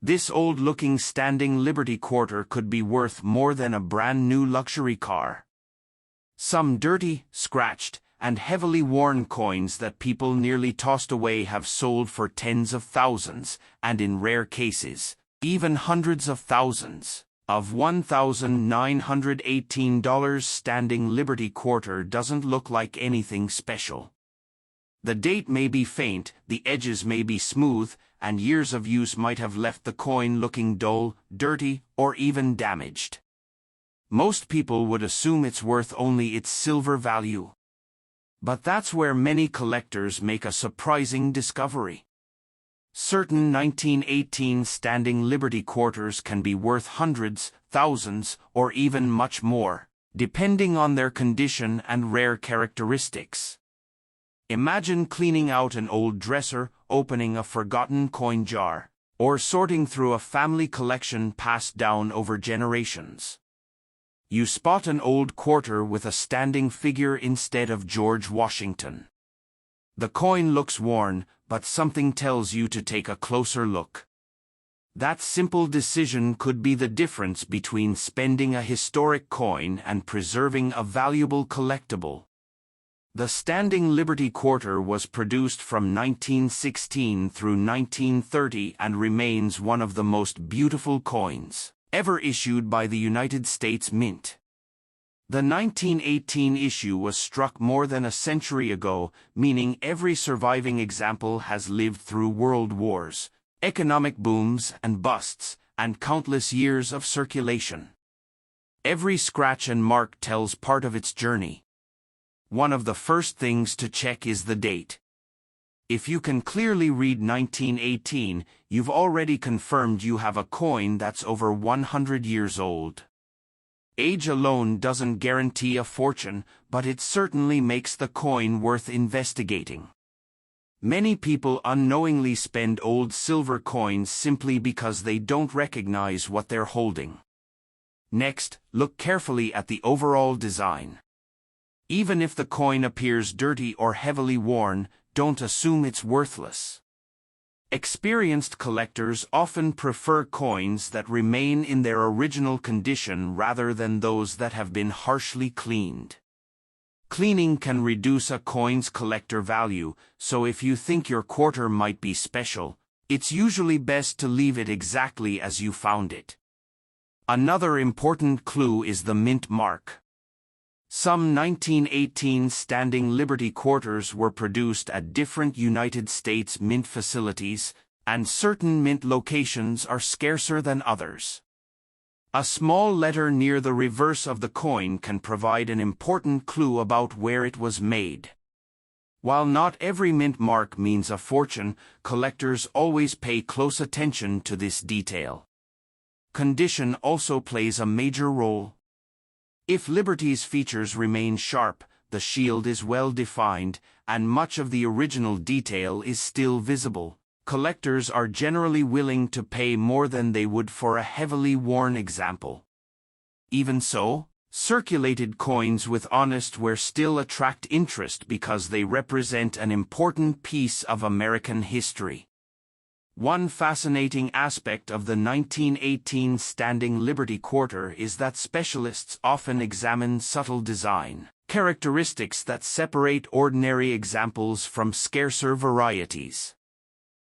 This old-looking standing Liberty quarter could be worth more than a brand-new luxury car. Some dirty, scratched, and heavily worn coins that people nearly tossed away have sold for tens of thousands, and in rare cases, even hundreds of thousands. Of $1,918 standing Liberty quarter doesn't look like anything special. The date may be faint, the edges may be smooth, and years of use might have left the coin looking dull, dirty, or even damaged. Most people would assume it's worth only its silver value. But that's where many collectors make a surprising discovery. Certain 1918 standing Liberty quarters can be worth hundreds, thousands, or even much more, depending on their condition and rare characteristics. Imagine cleaning out an old dresser, opening a forgotten coin jar, or sorting through a family collection passed down over generations. You spot an old quarter with a standing figure instead of George Washington. The coin looks worn, but something tells you to take a closer look. That simple decision could be the difference between spending a historic coin and preserving a valuable collectible. The standing Liberty quarter was produced from 1916 through 1930 and remains one of the most beautiful coins ever issued by the United States Mint. The 1918 issue was struck more than a century ago, meaning every surviving example has lived through world wars, economic booms and busts, and countless years of circulation. Every scratch and mark tells part of its journey. One of the first things to check is the date. If you can clearly read 1918, you've already confirmed you have a coin that's over 100 years old. Age alone doesn't guarantee a fortune, but it certainly makes the coin worth investigating. Many people unknowingly spend old silver coins simply because they don't recognize what they're holding. Next, look carefully at the overall design. Even if the coin appears dirty or heavily worn, don't assume it's worthless. Experienced collectors often prefer coins that remain in their original condition rather than those that have been harshly cleaned. Cleaning can reduce a coin's collector value, so if you think your quarter might be special, it's usually best to leave it exactly as you found it. Another important clue is the mint mark. Some 1918 standing Liberty quarters were produced at different United States mint facilities, and certain mint locations are scarcer than others. A small letter near the reverse of the coin can provide an important clue about where it was made. While not every mint mark means a fortune, collectors always pay close attention to this detail. Condition also plays a major role. If Liberty's features remain sharp, the shield is well defined, and much of the original detail is still visible, collectors are generally willing to pay more than they would for a heavily worn example. Even so, circulated coins with honest wear still attract interest because they represent an important piece of American history. One fascinating aspect of the 1918 standing Liberty quarter is that specialists often examine subtle design characteristics that separate ordinary examples from scarcer varieties.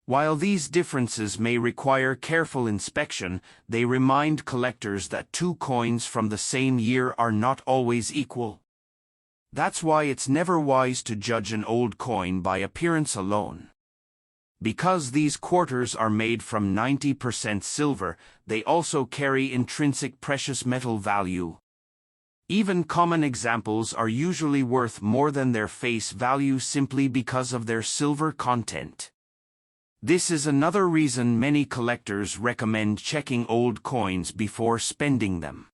While these differences may require careful inspection, they remind collectors that two coins from the same year are not always equal. That's why it's never wise to judge an old coin by appearance alone. Because these quarters are made from 90% silver, they also carry intrinsic precious metal value. Even common examples are usually worth more than their face value simply because of their silver content. This is another reason many collectors recommend checking old coins before spending them.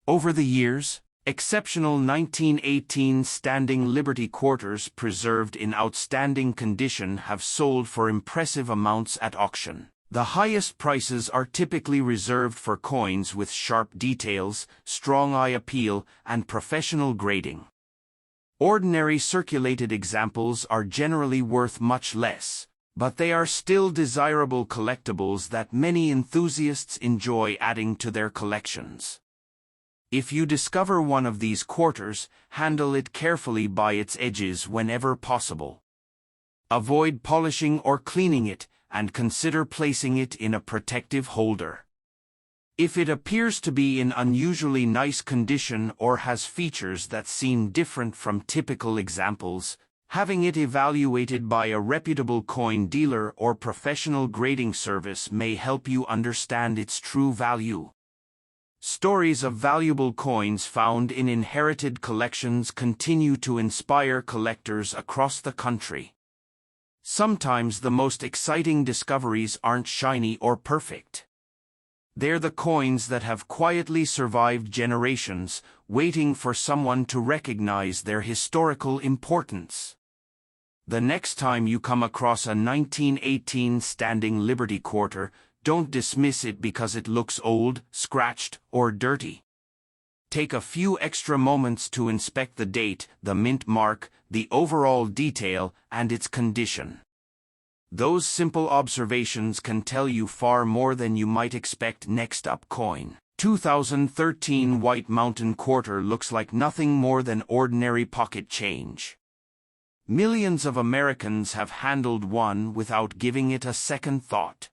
Over the years, exceptional 1918 standing Liberty quarters preserved in outstanding condition have sold for impressive amounts at auction. The highest prices are typically reserved for coins with sharp details, strong eye appeal, and professional grading. Ordinary circulated examples are generally worth much less, But they are still desirable collectibles that many enthusiasts enjoy adding to their collections. If you discover one of these quarters, handle it carefully by its edges whenever possible. Avoid polishing or cleaning it, and consider placing it in a protective holder. If it appears to be in unusually nice condition or has features that seem different from typical examples, having it evaluated by a reputable coin dealer or professional grading service may help you understand its true value. Stories of valuable coins found in inherited collections continue to inspire collectors across the country. Sometimes the most exciting discoveries aren't shiny or perfect. They're the coins that have quietly survived generations, waiting for someone to recognize their historical importance. The next time you come across a 1918 standing Liberty quarter, don't dismiss it because it looks old, scratched, or dirty. Take a few extra moments to inspect the date, the mint mark, the overall detail, and its condition. Those simple observations can tell you far more than you might expect. Next up, coin. 2013 White Mountain Quarter looks like nothing more than ordinary pocket change. Millions of Americans have handled one without giving it a second thought.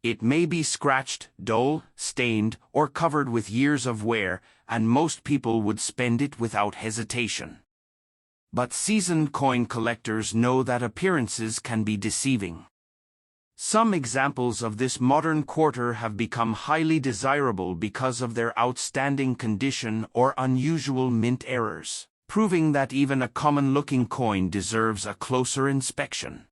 It may be scratched, dull, stained, or covered with years of wear, and most people would spend it without hesitation. But seasoned coin collectors know that appearances can be deceiving. Some examples of this modern quarter have become highly desirable because of their outstanding condition or unusual mint errors, proving that even a common-looking coin deserves a closer inspection.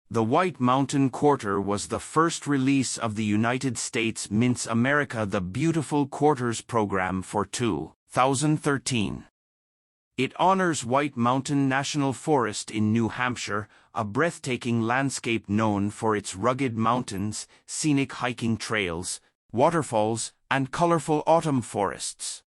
The White Mountain Quarter was the first release of the United States Mint's America the Beautiful Quarters program for 2013. It honors White Mountain National Forest in New Hampshire, a breathtaking landscape known for its rugged mountains, scenic hiking trails, waterfalls, and colorful autumn forests.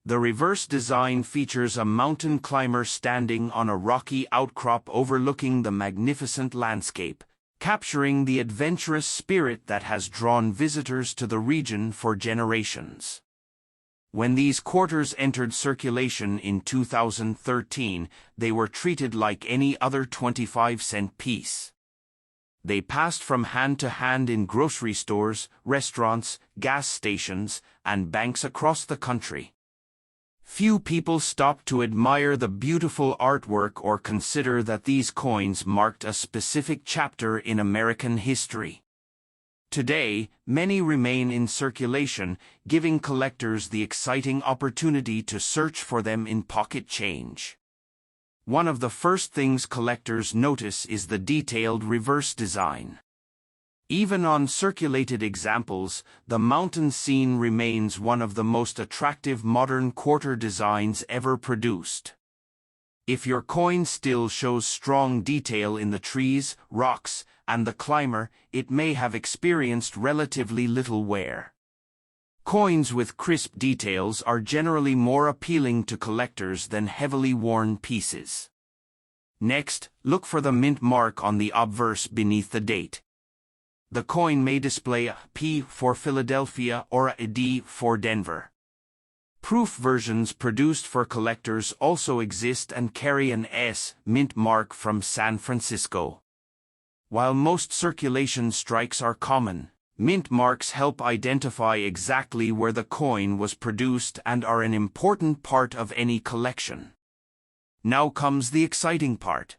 The reverse design features a mountain climber standing on a rocky outcrop overlooking the magnificent landscape, capturing the adventurous spirit that has drawn visitors to the region for generations. When these quarters entered circulation in 2013, they were treated like any other 25-cent piece. They passed from hand to hand in grocery stores, restaurants, gas stations, and banks across the country. Few people stopped to admire the beautiful artwork or consider that these coins marked a specific chapter in American history. Today, many remain in circulation, giving collectors the exciting opportunity to search for them in pocket change. One of the first things collectors notice is the detailed reverse design. Even on circulated examples, the mountain scene remains one of the most attractive modern quarter designs ever produced. If your coin still shows strong detail in the trees, rocks, and the climber, it may have experienced relatively little wear. Coins with crisp details are generally more appealing to collectors than heavily worn pieces. Next, look for the mint mark on the obverse beneath the date. The coin may display a P for Philadelphia or a D for Denver. Proof versions produced for collectors also exist and carry an S mint mark from San Francisco. While most circulation strikes are common, mint marks help identify exactly where the coin was produced and are an important part of any collection. Now comes the exciting part.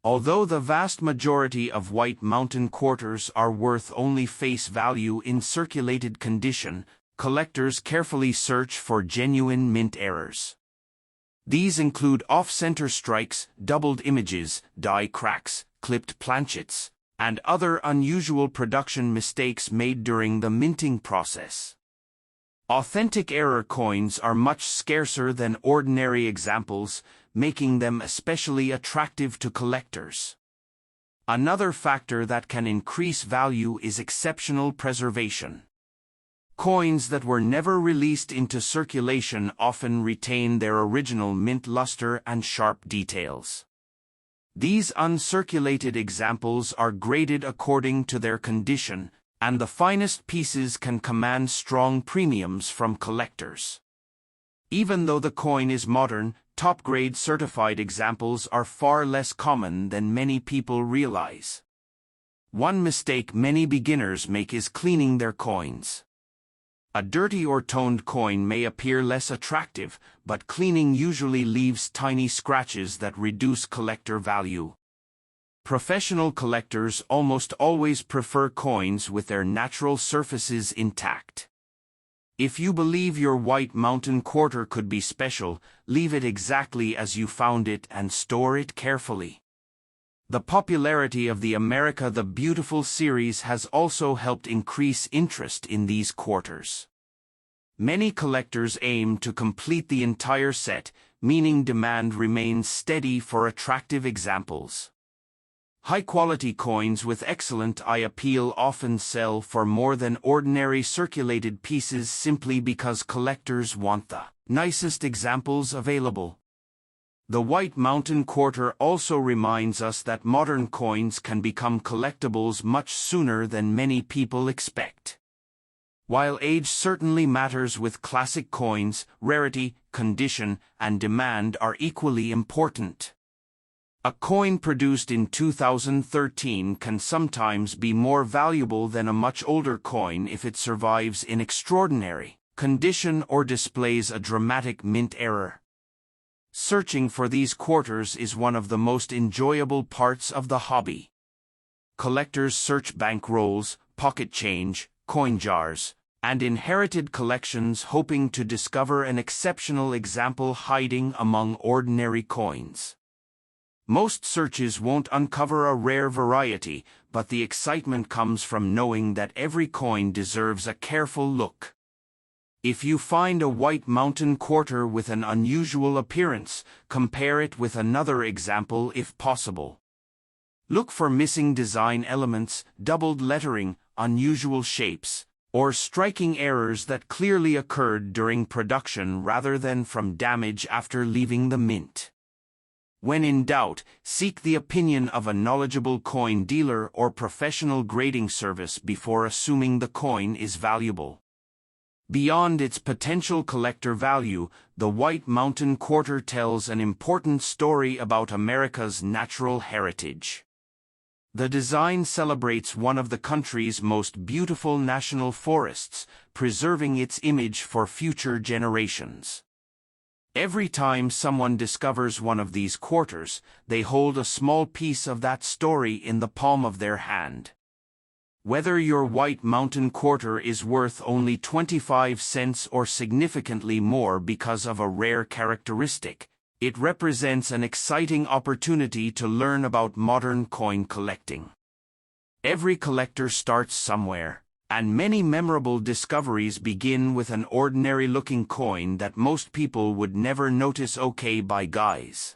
Although the vast majority of White Mountain quarters are worth only face value in circulated condition, collectors carefully search for genuine mint errors. These include off-center strikes, doubled images, die cracks, clipped planchets, and other unusual production mistakes made during the minting process. Authentic error coins are much scarcer than ordinary examples, making them especially attractive to collectors. Another factor that can increase value is exceptional preservation. Coins that were never released into circulation often retain their original mint luster and sharp details. These uncirculated examples are graded according to their condition, and the finest pieces can command strong premiums from collectors. Even though the coin is modern, top-grade certified examples are far less common than many people realize. One mistake many beginners make is cleaning their coins. A dirty or toned coin may appear less attractive, but cleaning usually leaves tiny scratches that reduce collector value. Professional collectors almost always prefer coins with their natural surfaces intact. If you believe your White Mountain quarter could be special, leave it exactly as you found it and store it carefully. The popularity of the America the Beautiful series has also helped increase interest in these quarters. Many collectors aim to complete the entire set, meaning demand remains steady for attractive examples. High-quality coins with excellent eye appeal often sell for more than ordinary circulated pieces simply because collectors want the nicest examples available. The White Mountain quarter also reminds us that modern coins can become collectibles much sooner than many people expect. While age certainly matters with classic coins, rarity, condition, and demand are equally important. A coin produced in 2013 can sometimes be more valuable than a much older coin if it survives in extraordinary condition or displays a dramatic mint error. Searching for these quarters is one of the most enjoyable parts of the hobby. Collectors search bank rolls, pocket change, coin jars, and inherited collections hoping to discover an exceptional example hiding among ordinary coins. Most searches won't uncover a rare variety, but the excitement comes from knowing that every coin deserves a careful look. If you find a White Mountain quarter with an unusual appearance, compare it with another example if possible. Look for missing design elements, doubled lettering, unusual shapes, or striking errors that clearly occurred during production rather than from damage after leaving the mint. When in doubt, seek the opinion of a knowledgeable coin dealer or professional grading service before assuming the coin is valuable. Beyond its potential collector value, the White Mountain quarter tells an important story about America's natural heritage. The design celebrates one of the country's most beautiful national forests, preserving its image for future generations. Every time someone discovers one of these quarters, they hold a small piece of that story in the palm of their hand. Whether your White Mountain quarter is worth only 25 cents or significantly more because of a rare characteristic, it represents an exciting opportunity to learn about modern coin collecting. Every collector starts somewhere, and many memorable discoveries begin with an ordinary-looking coin that most people would never notice. Okay, bye guys.